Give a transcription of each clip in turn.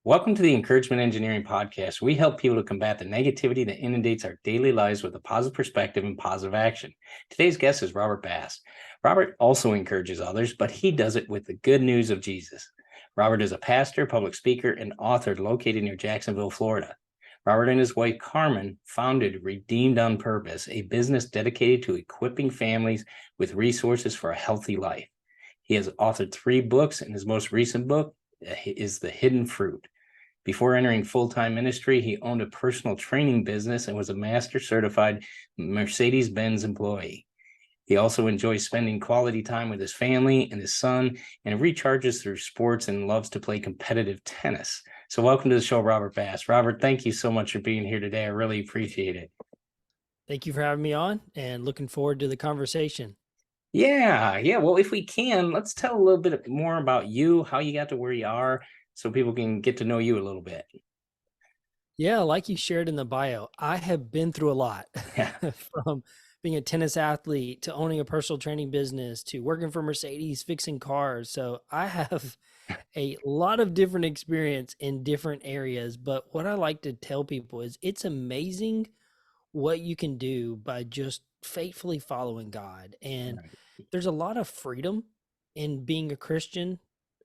Welcome to the Encouragement Engineering Podcast. We help people to combat the negativity that inundates our daily lives with a positive perspective and positive action. Today's guest is Robert Bass. Robert also encourages others, but he does it with the good news of Jesus. Robert is a pastor, public speaker, and author located near Jacksonville, Florida. Robert and his wife, Carmen, founded Redeemed on Purpose, a business dedicated to equipping families with resources for a healthy life. He has authored 3 books, and his most recent book is The Hidden Fruit. Before entering full-time ministry, he owned a personal training business and was a Master-Certified Mercedes-Benz employee. He also enjoys spending quality time with his family and his son, and recharges through sports and loves to play competitive tennis. So welcome to the show, Robert Bass. Robert, thank you so much for being here today. I really appreciate it. Thank you for having me on and looking forward to the conversation. Yeah. Well, if we can, let's tell a little bit more about you, how you got to where you are, so people can get to know you a little bit. Yeah, like you shared in the bio, I have been through a lot Yeah. from being a tennis athlete to owning a personal training business to working for Mercedes, fixing cars. So I have a lot of different experience in different areas. But what I like to tell people is it's amazing what you can do by just faithfully following God. And Right. there's a lot of freedom in being a Christian.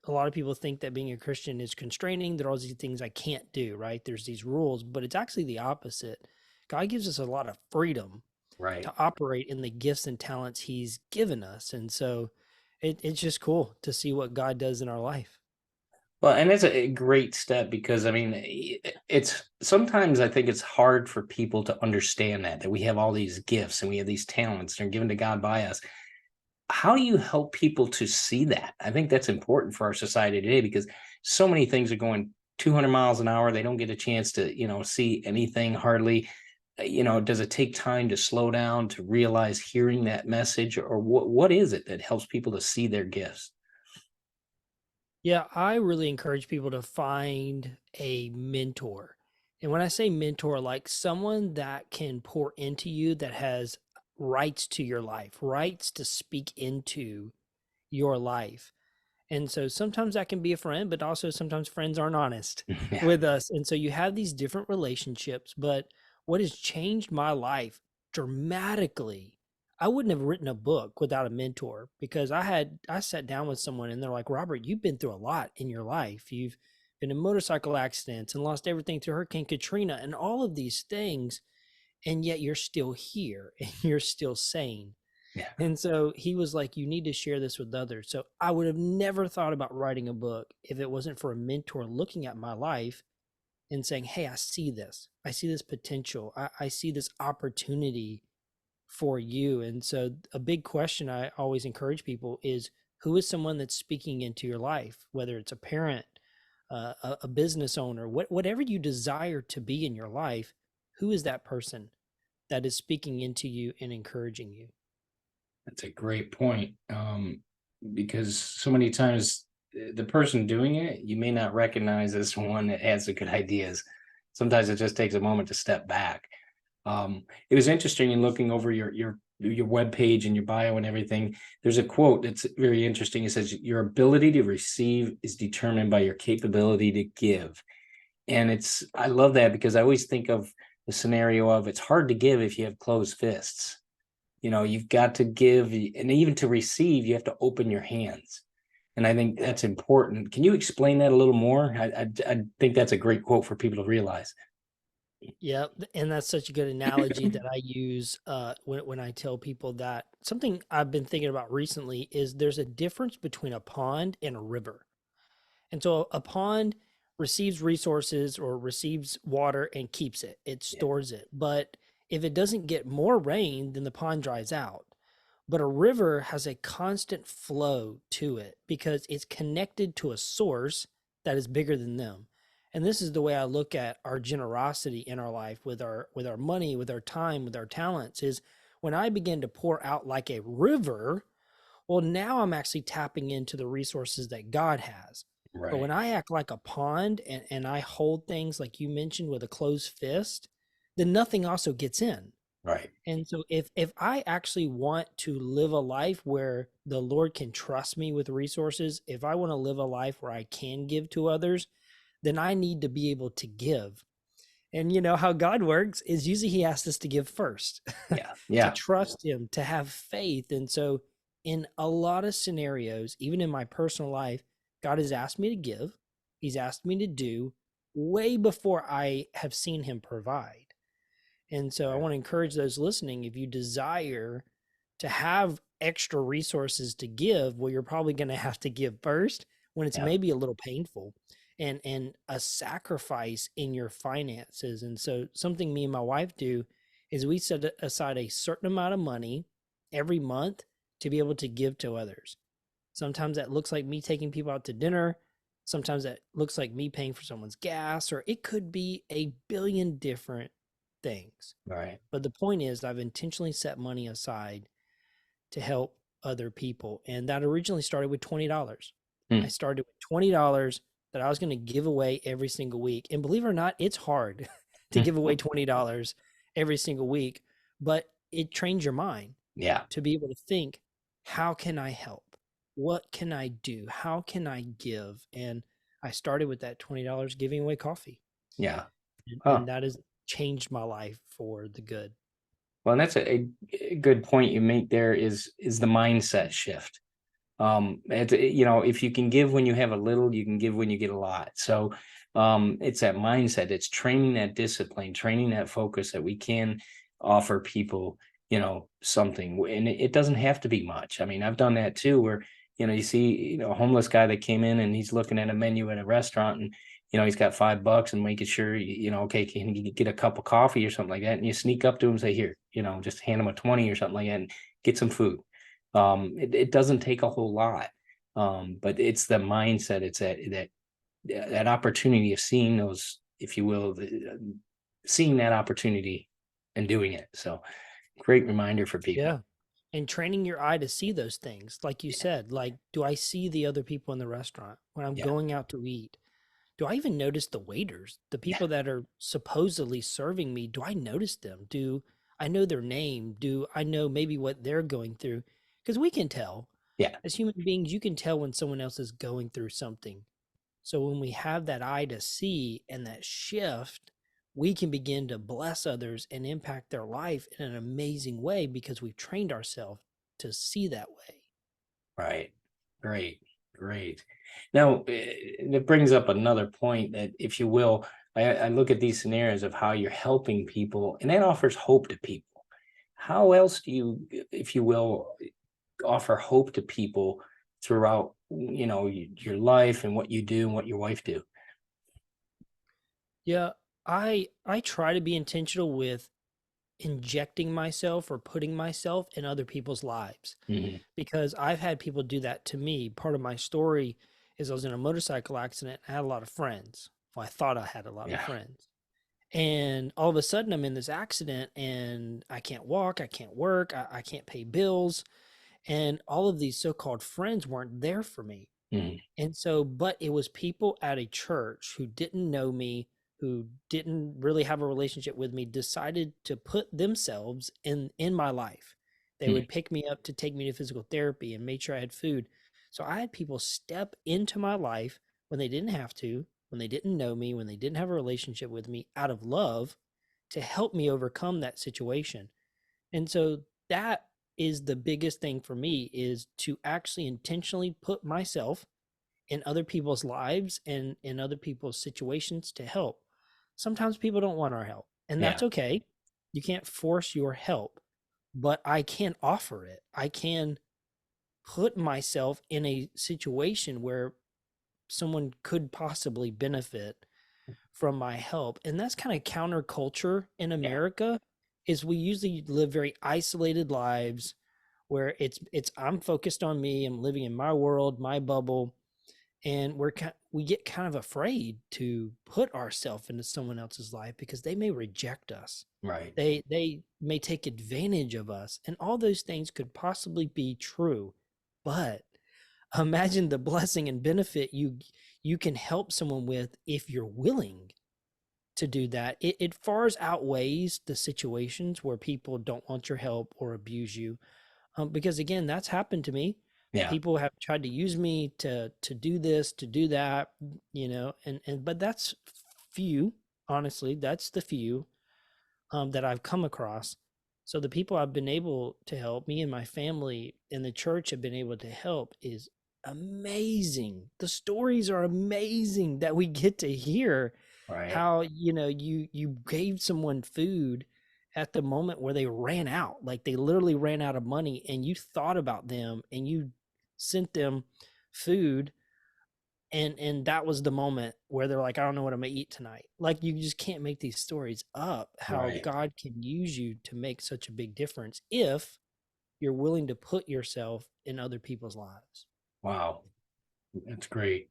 A lot of people think that being a Christian is constraining. There are all these things I can't do, right? There's these rules, but it's actually the opposite. God gives us a lot of freedom Right. to operate in the gifts and talents He's given us. And so it's just cool to see what God does in our life. Well, and it's a great step because I mean, it's sometimes I think it's hard for people to understand that we have all these gifts and we have these talents that are given to God by us. How do you help people to see that? I think that's important for our society today because so many things are going 200 miles an hour. They don't get a chance to, see anything hardly. Does it take time to slow down to realize hearing that message, or what is it that helps people to see their gifts? Yeah, I really encourage people to find a mentor. And when I say mentor, like someone that can pour into you, that has rights to your life, rights to speak into your life. And so sometimes that can be a friend, but also sometimes friends aren't honest Yeah. with us. And so you have these different relationships. But what has changed my life dramatically, I wouldn't have written a book without a mentor, because I sat down with someone and they're like, Robert, you've been through a lot in your life. You've been in motorcycle accidents and lost everything to Hurricane Katrina and all of these things. And yet you're still here and you're still sane. Yeah. And so he was like, you need to share this with others. So I would have never thought about writing a book if it wasn't for a mentor looking at my life and saying, hey, I see this. I see this potential. I see this opportunity for you. And so a big question I always encourage people is, who is someone that's speaking into your life, whether it's a parent, a business owner, whatever you desire to be in your life, who is that person that is speaking into you and encouraging you? That's a great point. Because so many times the person doing it, you may not recognize as one that has the good ideas. Sometimes it just takes a moment to step back. It was interesting in looking over your web page and your bio and everything. There's a quote that's very interesting. It says, "Your ability to receive is determined by your capability to give." And I love that because I always think of the scenario of it's hard to give if you have closed fists. You've got to give, and even to receive, you have to open your hands. And I think that's important. Can you explain that a little more? I think that's a great quote for people to realize. Yeah, and that's such a good analogy that I use when I tell people that something I've been thinking about recently is there's a difference between a pond and a river. And so a pond receives resources or receives water and keeps it, it Yeah. stores it. But if it doesn't get more rain, then the pond dries out. But a river has a constant flow to it because it's connected to a source that is bigger than them. And this is the way I look at our generosity in our life, with our money, with our time, with our talents, is when I begin to pour out like a river, well, now I'm actually tapping into the resources that God has. But Right. when I act like a pond and I hold things like you mentioned with a closed fist, then nothing also gets in. Right. And so if I actually want to live a life where the Lord can trust me with resources, if I want to live a life where I can give to others, then I need to be able to give. And you know how God works is usually he asks us to give first, Yeah. to Yeah. trust him, to have faith. And so in a lot of scenarios, even in my personal life, God has asked me to give. He's asked me to do way before I have seen him provide. And so I Right. want to encourage those listening, if you desire to have extra resources to give, well, you're probably going to have to give first when it's Yeah. maybe a little painful and a sacrifice in your finances. And so something me and my wife do is we set aside a certain amount of money every month to be able to give to others. Sometimes that looks like me taking people out to dinner. Sometimes that looks like me paying for someone's gas, or it could be a billion different things. Right. But the point is, I've intentionally set money aside to help other people. And that originally started with $20. I Hmm. started with $20 that I was going to give away every single week. And believe it or not, it's hard to give away $20 every single week, but it trains your mind Yeah. to be able to think, how can I help? What can I do? How can I give? And I started with that $20 giving away coffee. Yeah. And Oh, that has changed my life for the good. well, and that's a good point you make there is the mindset shift. If you can give when you have a little, you can give when you get a lot. So it's that mindset, it's training that discipline, training that focus that we can offer people, something. And it doesn't have to be much. I mean, I've done that too, where you see, a homeless guy that came in and he's looking at a menu at a restaurant, and he's got $5 and making sure, okay, can you get a cup of coffee or something like that? And you sneak up to him and say, here, just hand him a 20 or something like that and get some food. It doesn't take a whole lot, but it's the mindset. It's that opportunity of seeing those, if you will, seeing that opportunity and doing it. So great reminder for people. Yeah. And training your eye to see those things. Like you Yeah, said, like, do I see the other people in the restaurant when I'm yeah, going out to eat? Do I even notice the waiters, the yeah, people that are supposedly serving me? Do I notice them? Do I know their name? Do I know maybe what they're going through? Because we can tell yeah. as human beings, you can tell when someone else is going through something. So when we have that eye to see and that shift, we can begin to bless others and impact their life in an amazing way because we've trained ourselves to see that way. Right. Great. Great. Now, it brings up another point that, if you will, I look at these scenarios of how you're helping people, and that offers hope to people. How else do you, if you will, offer hope to people throughout, your life and what you do and what your wife do? Yeah, I try to be intentional with injecting myself or putting myself in other people's lives Hmm. because I've had people do that to me. Part of my story is I was in a motorcycle accident. I had a lot of friends. Well, I thought I had a lot of Yeah. friends. And all of a sudden, I'm in this accident and I can't walk, I can't work, I can't pay bills. And all of these so called friends weren't there for me. Hmm. And so, but it was people at a church who didn't know me, who didn't really have a relationship with me, decided to put themselves in my life. They Hmm. would pick me up to take me to physical therapy and make sure I had food. So I had people step into my life when they didn't have to, when they didn't know me, when they didn't have a relationship with me, out of love to help me overcome that situation. And so that is the biggest thing for me, is to actually intentionally put myself in other people's lives and in other people's situations to help. Sometimes people don't want our help, and that's Yeah. okay. You can't force your help, but I can offer it. I can put myself in a situation where someone could possibly benefit from my help. And that's kind of counterculture in Yeah. America, is we usually live very isolated lives where it's I'm focused on me, I'm living in my world, my bubble, and we get kind of afraid to put ourselves into someone else's life because they may reject us. Right. They may take advantage of us, and all those things could possibly be true. But imagine the blessing and benefit you can help someone with if you're willing to do that. It far outweighs the situations where people don't want your help or abuse you. Because again, that's happened to me. Yeah. People have tried to use me to do this, to do that, and but that's few, honestly, that's the few that I've come across. So the people I've been able to help, me and my family and the church have been able to help, is amazing. The stories are amazing that we get to hear Right. how, you gave someone food at the moment where they ran out, like they literally ran out of money, and you thought about them and you sent them food, and that was the moment where they're like, I don't know what I'm gonna eat tonight. Like, you just can't make these stories up, how Right. God can use you to make such a big difference if you're willing to put yourself in other people's lives. Wow. That's great.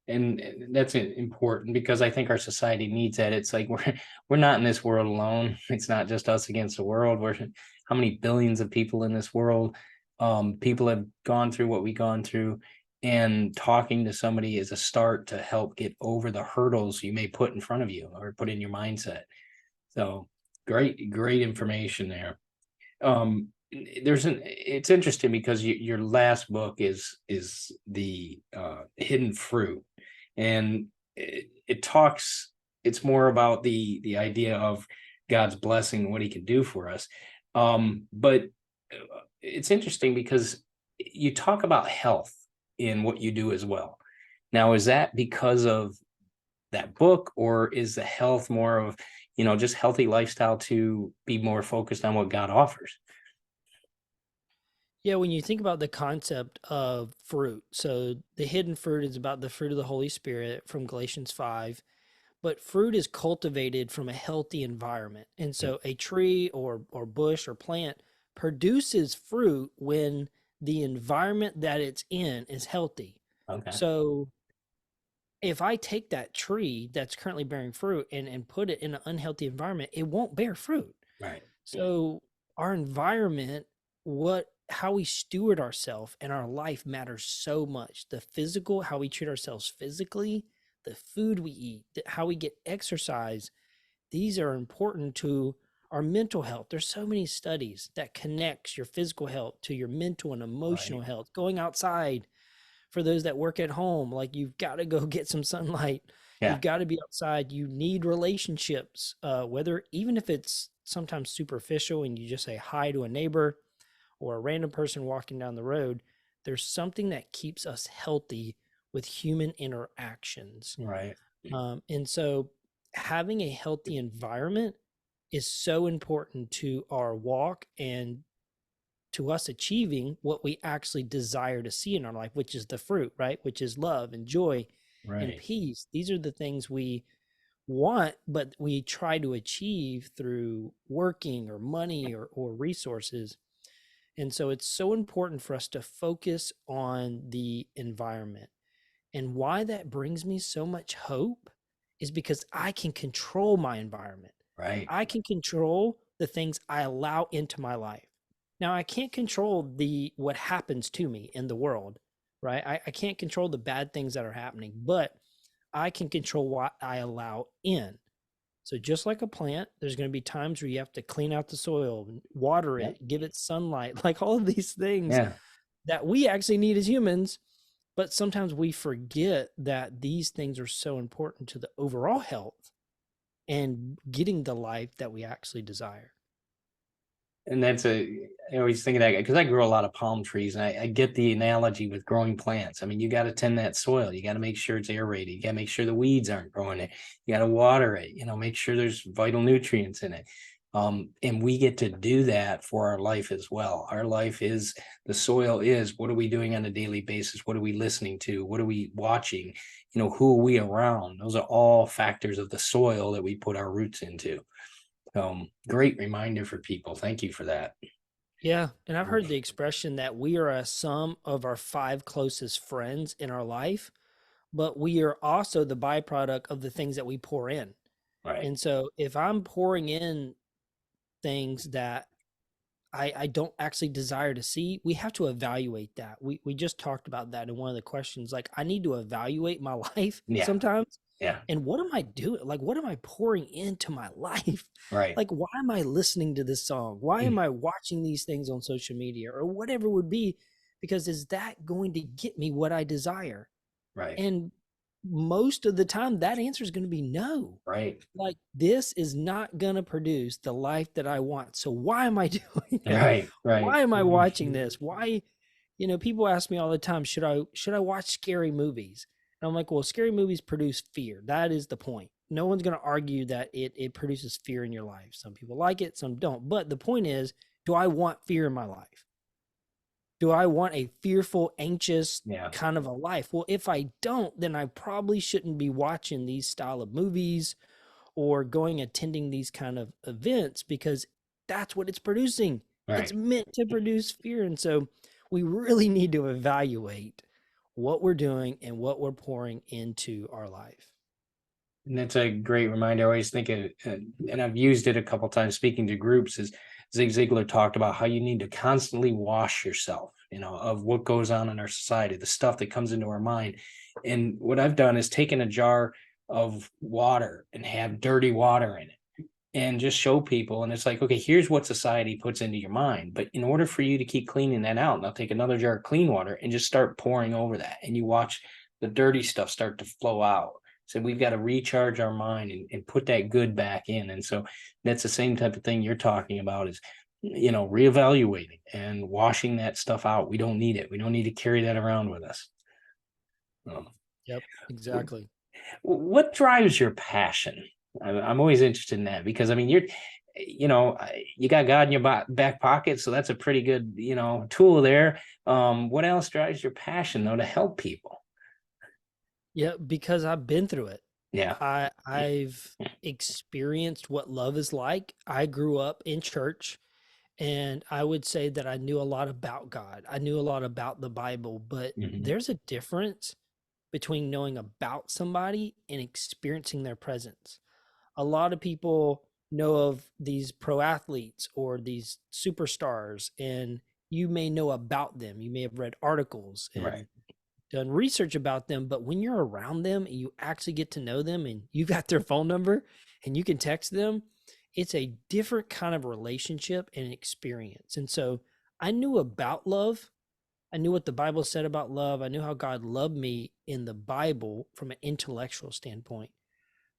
And that's important because I think our society needs that. It's like we're not in this world alone. It's not just us against the world. We're how many billions of people in this world. People have gone through what we've gone through, and talking to somebody is a start to help get over the hurdles you may put in front of you or put in your mindset. So great information there. It's interesting because your last book is the hidden fruit, and it talks, it's more about the idea of God's blessing and what he can do for us. But it's interesting because you talk about health in what you do as well. Now, is that because of that book, or is the health more of, just healthy lifestyle to be more focused on what God offers? Yeah, when you think about the concept of fruit, so the hidden fruit is about the fruit of the Holy Spirit from Galatians 5, but fruit is cultivated from a healthy environment. And so a tree or bush or plant produces fruit when the environment that it's in is healthy. Okay. So if I take that tree that's currently bearing fruit and put it in an unhealthy environment, it won't bear fruit. Right. So our environment, how we steward ourselves and our life matters so much. The physical, how we treat ourselves physically, the food we eat, how we get exercise, these are important to our mental health. There's so many studies that connects your physical health to your mental and emotional Right. health. Going outside, for those that work at home, like, you've got to go get some sunlight. Yeah. You've got to be outside. You need relationships, whether, even if it's sometimes superficial and you just say hi to a neighbor or a random person walking down the road. There's something that keeps us healthy with human interactions. Right. And so having a healthy environment is so important to our walk and to us achieving what we actually desire to see in our life, which is the fruit, right? Which is love and joy and Right. peace. These are the things we want, but we try to achieve through working or money or resources. And so it's so important for us to focus on the environment. And why that brings me so much hope is because I can control my environment. Right. I can control the things I allow into my life. Now, I can't control the what happens to me in the world, right? I can't control the bad things that are happening, but I can control what I allow in. So just like a plant, there's going to be times where you have to clean out the soil, water Yep. it, give it sunlight, like all of these things Yeah. that we actually need as humans. But sometimes we forget that these things are so important to the overall health and getting the life that we actually desire. And I always think of that because I grow a lot of palm trees, and I get the analogy with growing plants. I mean, you got to tend that soil. You got to make sure it's aerated. You got to make sure the weeds aren't growing it. You got to water it, make sure there's vital nutrients in it. And we get to do that for our life as well. Our life is, the soil is, what are we doing on a daily basis? What are we listening to? What are we watching? Who are we around? Those are all factors of the soil that we put our roots into. Great reminder for people. Thank you for that. Yeah. And I've heard the expression that we are a sum of our five closest friends in our life, but we are also the byproduct of the things that we pour in. Right. And so if I'm pouring in things that I don't actually desire to see, we have to evaluate that. We just talked about that in one of the questions. Like, I need to evaluate my life Yeah. sometimes. Yeah. And what am I doing? Like, what am I pouring into my life? Right. Like, why am I listening to this song? Why am Mm. I watching these things on social media or whatever it would be? because is that going to get me what I desire? Right. And most of the time, that answer is going to be no. Right. Like, this is not going to produce the life that I want. So why am I doing it? Right. Right. Why am I watching this? Why, people ask me all the time, should I watch scary movies? And I'm like, well, scary movies produce fear. That is the point. No one's going to argue that it produces fear in your life. Some people like it, some don't. But the point is, do I want fear in my life? Do I want a fearful, anxious Yeah. kind of a life? Well, if I don't, then I probably shouldn't be watching these style of movies or attending these kind of events, because that's what it's producing. It's Right. meant to produce fear. And so we really need to evaluate what we're doing and what we're pouring into our life. And that's a great reminder. I always think of, and I've used it a couple times speaking to groups, is Zig Ziglar talked about how you need to constantly wash yourself, of what goes on in our society, the stuff that comes into our mind. And what I've done is taken a jar of water and have dirty water in it and just show people. And it's like, okay, here's what society puts into your mind. But in order for you to keep cleaning that out, now take another jar of clean water and just start pouring over that. And you watch the dirty stuff start to flow out. So we've got to recharge our mind and put that good back in. And so that's the same type of thing you're talking about, is, reevaluating and washing that stuff out. We don't need it. We don't need to carry that around with us. Yep, exactly. What drives your passion? I'm always interested in that, because I mean, you got God in your back pocket, so that's a pretty good, tool there. What else drives your passion though to help people? Yeah, because I've been through it. Yeah. I've experienced what love is like. I grew up in church, and I would say that I knew a lot about God. I knew a lot about the Bible, but Mhm. there's a difference between knowing about somebody and experiencing their presence. A lot of people know of these pro athletes or these superstars, and you may know about them. You may have read articles Right. and done research about them, but when you're around them and you actually get to know them and you got their phone number and you can text them, it's a different kind of relationship and experience. And so I knew about love. I knew what the Bible said about love. I knew how God loved me in the Bible from an intellectual standpoint.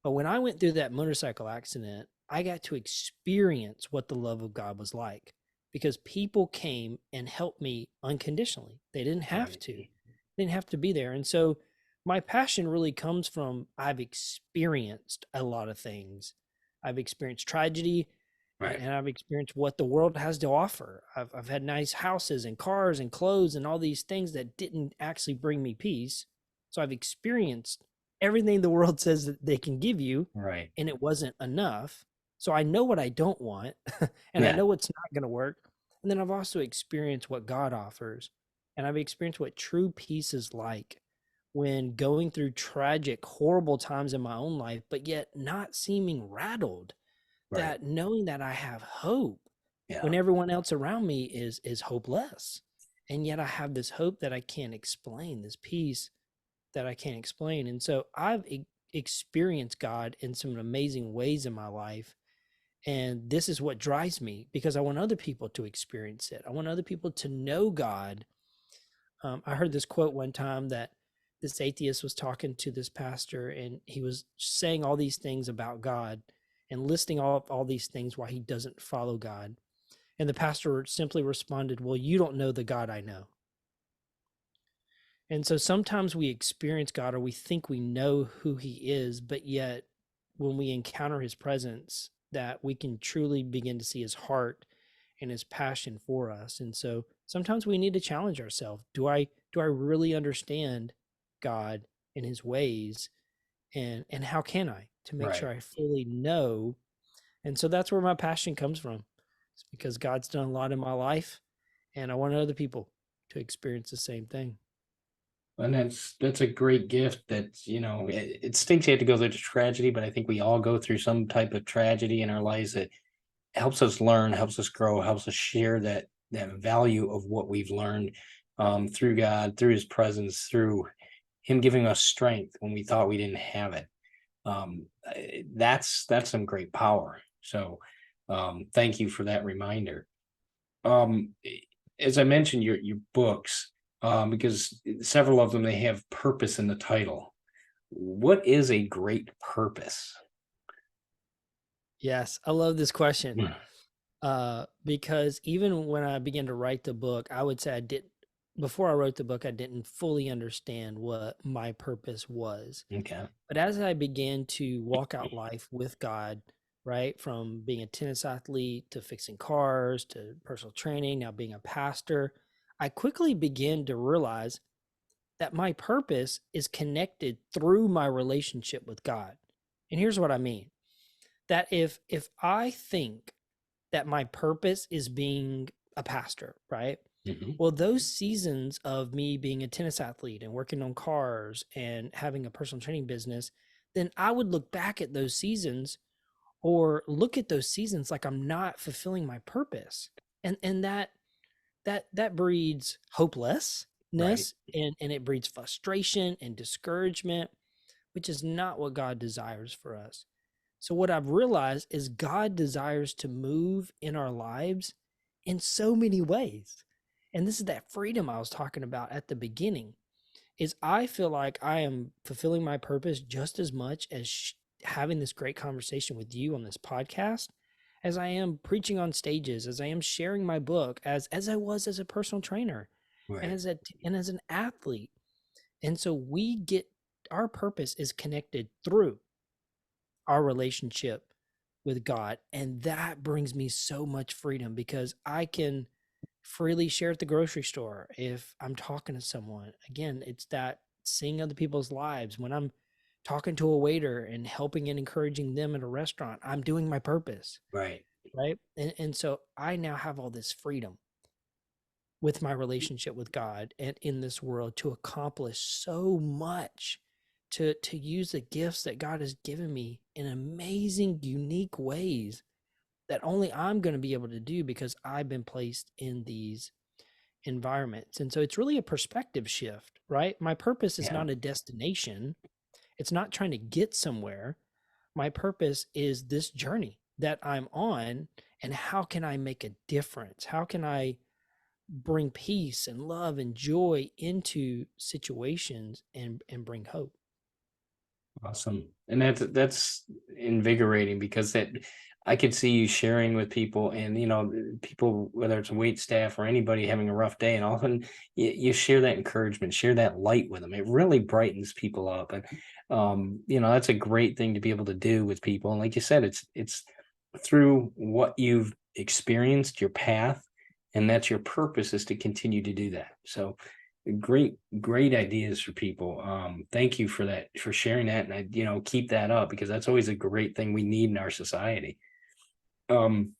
But when I went through that motorcycle accident, I got to experience what the love of God was like, because people came and helped me unconditionally. They didn't have Right. to. They didn't have to be there. And so my passion really comes from, I've experienced a lot of things. I've experienced tragedy, Right. and I've experienced what the world has to offer. I've had nice houses and cars and clothes and all these things that didn't actually bring me peace. So I've experienced everything the world says that they can give you, Right. and it wasn't enough. So I know what I don't want, and I Yeah. know what's not going to work. And then I've also experienced what God offers, and I've experienced what true peace is like when going through tragic, horrible times in my own life, but yet not seeming rattled, Right. that knowing that I have hope Yeah. when everyone else around me is hopeless. And yet I have this hope that I can't explain, this peace that I can't explain. And so I've experienced God in some amazing ways in my life. And this is what drives me, because I want other people to experience it. I want other people to know God. I heard this quote one time that this atheist was talking to this pastor, and he was saying all these things about God and listing all these things why he doesn't follow God. And the pastor simply responded, well, you don't know the God I know. And so sometimes we experience God, or we think we know who he is, but yet when we encounter his presence, that we can truly begin to see his heart and his passion for us. And so sometimes we need to challenge ourselves. Do I really understand God and his ways? And how can I, to make Right. sure I fully know? And so that's where my passion comes from. It's because God's done a lot in my life, and I want other people to experience the same thing. And that's a great gift. That it stinks you had to go through the tragedy, but I think we all go through some type of tragedy in our lives that helps us learn, helps us grow, helps us share that value of what we've learned, through God, through his presence, through him giving us strength when we thought we didn't have it. That's some great power. So thank you for that reminder. Um, as I mentioned, your books. because several of them, they have purpose in the title. What is a great purpose? Yes, I love this question. Mm. Because even when I began to write the book, I would say before I wrote the book, I didn't fully understand what my purpose was. Okay. But as I began to walk out life with God, right, from being a tennis athlete to fixing cars to personal training, now being a pastor, I quickly began to realize that my purpose is connected through my relationship with God. And here's what I mean. That if I think that my purpose is being a pastor, right? Mhm. Well, those seasons of me being a tennis athlete and working on cars and having a personal training business, then I would look back at those seasons or look at those seasons like I'm not fulfilling my purpose. And that breeds Right. hopelessness and it breeds frustration and discouragement, which is not what God desires for us. So, what I've realized is God desires to move in our lives in so many ways. And this is that freedom I was talking about at the beginning. Is I feel like I am fulfilling my purpose just as much as having this great conversation with you on this podcast, as I am preaching on stages, as I am sharing my book, as I was as a personal trainer, and Right. as an athlete. And so we get our purpose is connected through our relationship with God. And that brings me so much freedom because I can freely share at the grocery store if I'm talking to someone. Again, it's that seeing other people's lives. When I'm talking to a waiter and helping and encouraging them at a restaurant, I'm doing my purpose, Right. right? And so I now have all this freedom with my relationship with God and in this world to accomplish so much, to use the gifts that God has given me in amazing, unique ways that only I'm going to be able to do because I've been placed in these environments. And so it's really a perspective shift, right? My purpose is Yeah. not a destination. It's not trying to get somewhere. My purpose is this journey that I'm on, and how can I make a difference? How can I bring peace and love and joy into situations and bring hope? Awesome. And that's invigorating because that I could see you sharing with people and people, whether it's wait staff or anybody having a rough day, and often you share that encouragement, share that light with them. It really brightens people up. And that's a great thing to be able to do with people. And like you said, it's through what you've experienced, your path, and that's your purpose is to continue to do that. So great ideas for people. Thank you for that, for sharing that. And keep that up because that's always a great thing we need in our society. Um,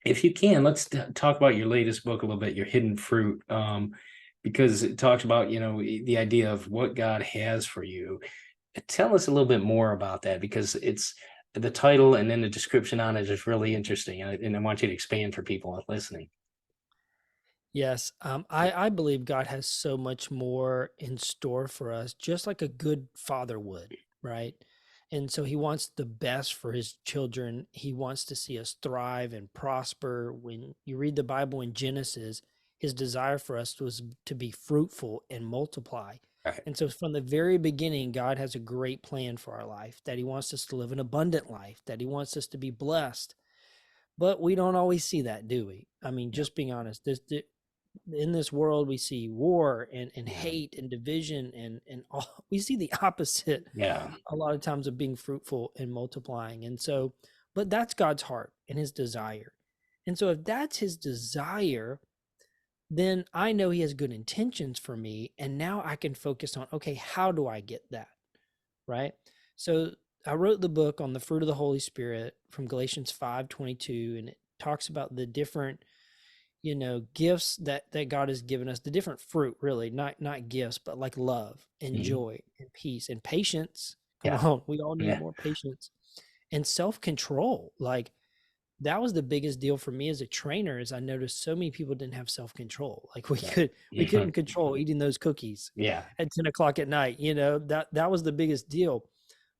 if you can, let's talk about your latest book a little bit, Your Hidden Fruit. Because it talks about, the idea of what God has for you. Tell us a little bit more about that because it's the title and then the description on it is really interesting. And I want you to expand for people listening. Yes, I believe God has so much more in store for us, just like a good father would, right? And so he wants the best for his children. He wants to see us thrive and prosper. When you read the Bible in Genesis, his desire for us was to be fruitful and multiply. Right. And so from the very beginning, God has a great plan for our life, that he wants us to live an abundant life, that he wants us to be blessed. But we don't always see that, do we? I mean, Yeah. just being honest, in this world we see war and Yeah. hate and division and all, we see the opposite Yeah. a lot of times of being fruitful and multiplying. And so, but that's God's heart and his desire. And so if that's his desire, then I know he has good intentions for me, and now I can focus on, okay, how do I get that, right? So I wrote the book on the fruit of the Holy Spirit from Galatians 5:22, and it talks about the different gifts that God has given us, the different fruit, really, not gifts, but like love and Mhm. joy and peace and patience. Come Yeah. on, we all need Yeah. more patience and self-control. Like, that was the biggest deal for me as a trainer, is I noticed so many people didn't have self-control. Like, Right. we Mhm. couldn't control eating those cookies Yeah. at 10 o'clock at night. That was the biggest deal.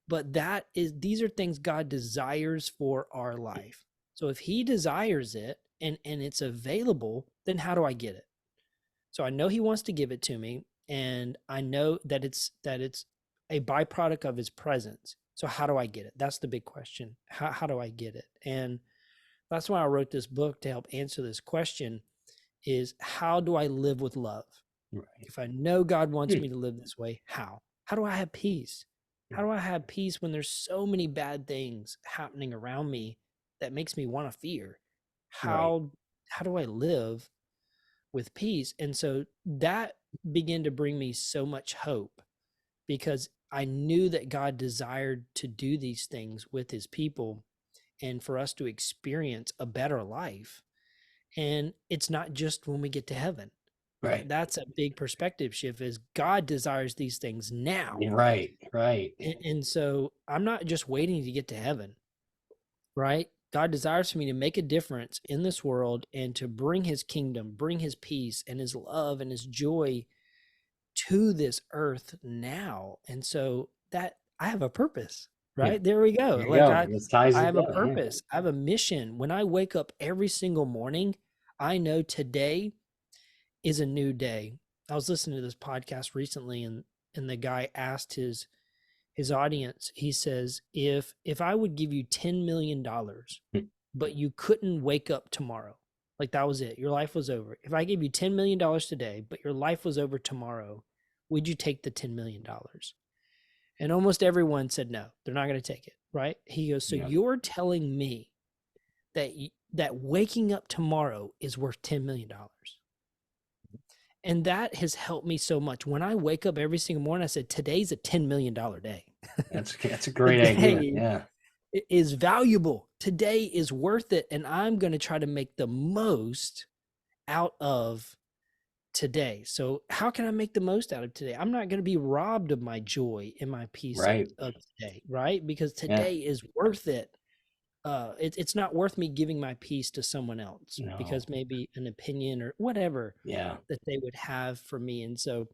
But these are things God desires for our life. So if he desires it and it's available, then how do I get it? So I know he wants to give it to me, and I know that it's a byproduct of his presence. So how do I get it? That's the big question. How do I get it? And that's why I wrote this book, to help answer this question, is how do I live with love? Right. If I know God wants me to live this way, how? How do I have peace? How do I have peace when there's so many bad things happening around me that makes me want to fear? Right. How do I live with peace? And so that began to bring me so much hope, because I knew that God desired to do these things with his people and for us to experience a better life. And it's not just when we get to heaven. Right. That's a big perspective shift, is God desires these things now. Right. Right. And so I'm not just waiting to get to heaven, right? God desires for me to make a difference in this world and to bring his kingdom, bring his peace and his love and his joy to this earth now. And so that I have a purpose, Yeah. right? There we go. There you Like go. This ties I have a together. Yeah. purpose. I have a mission. When I wake up every single morning, I know today is a new day. I was listening to this podcast recently, and the guy asked his audience, he says, if I would give you $10 million, but you couldn't wake up tomorrow, like that was it, your life was over. If I gave you $10 million today, but your life was over tomorrow, would you take the $10 million? And almost everyone said no, they're not going to take it, right? He goes, so Yeah. you're telling me that that waking up tomorrow is worth $10 million. And that has helped me so much. When I wake up every single morning, I said, today's a $10 million day. That's a great idea. Yeah. Is valuable. Today is worth it. And I'm going to try to make the most out of today. So how can I make the most out of today? I'm not going to be robbed of my joy and my peace of today, right? Because today is worth it. It's not worth me giving my peace to someone else because maybe an opinion or whatever that they would have for me. And so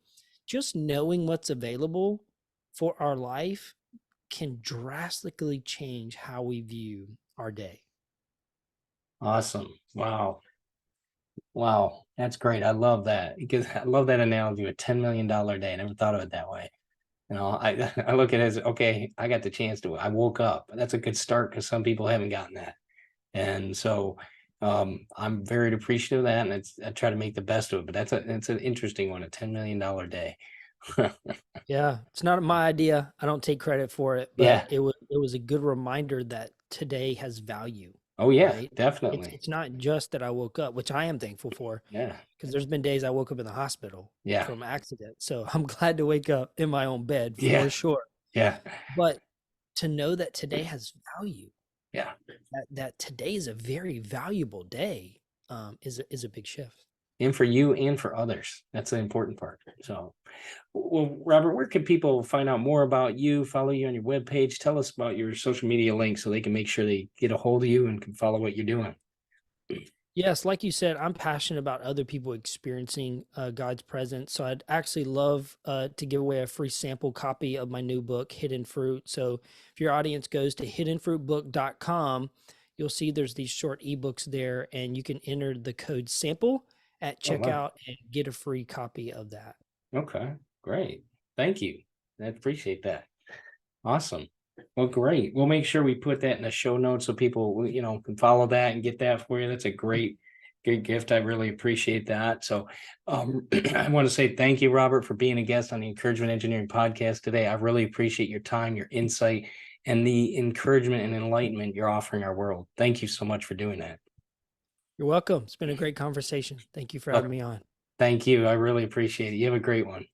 just knowing what's available for our life can drastically change how we view our day. Awesome. Wow. That's great. I love that, because I love that analogy, a $10 million day. I never thought of it that way. You know, I look at it as, okay, I got the chance I woke up. That's a good start, because some people haven't gotten that. And so I'm very appreciative of that, and I try to make the best of it. But it's an interesting one, a $10 million day. Yeah, it's not my idea. I don't take credit for it, but it was a good reminder that today has value. Oh yeah, right? definitely. It's not just that I woke up, which I am thankful for. Yeah. Because there's been days I woke up in the hospital from accident. So I'm glad to wake up in my own bed for sure. Yeah. But to know that today has value. Yeah. That today is a very valuable day is a big shift. And for you and for others. That's the important part. So, well, Robert, where can people find out more about you, follow you on your webpage? Tell us about your social media links so they can make sure they get a hold of you and can follow what you're doing. Yes, like you said, I'm passionate about other people experiencing God's presence. So I'd actually love to give away a free sample copy of my new book, Hidden Fruit. So if your audience goes to hiddenfruitbook.com, you'll see there's these short ebooks there, and you can enter the code sample at checkout and get a free copy of that. Okay, great. Thank you. I appreciate that. Awesome. Well, great. We'll make sure we put that in the show notes so people, can follow that and get that for you. That's a great gift. I really appreciate that. So I want to say thank you, Robert, for being a guest on the Encouragement Engineering podcast today. I really appreciate your time, your insight, and the encouragement and enlightenment you're offering our world. Thank you so much for doing that. You're welcome. It's been a great conversation. Thank you for having me on. Thank you. I really appreciate it. You have a great one.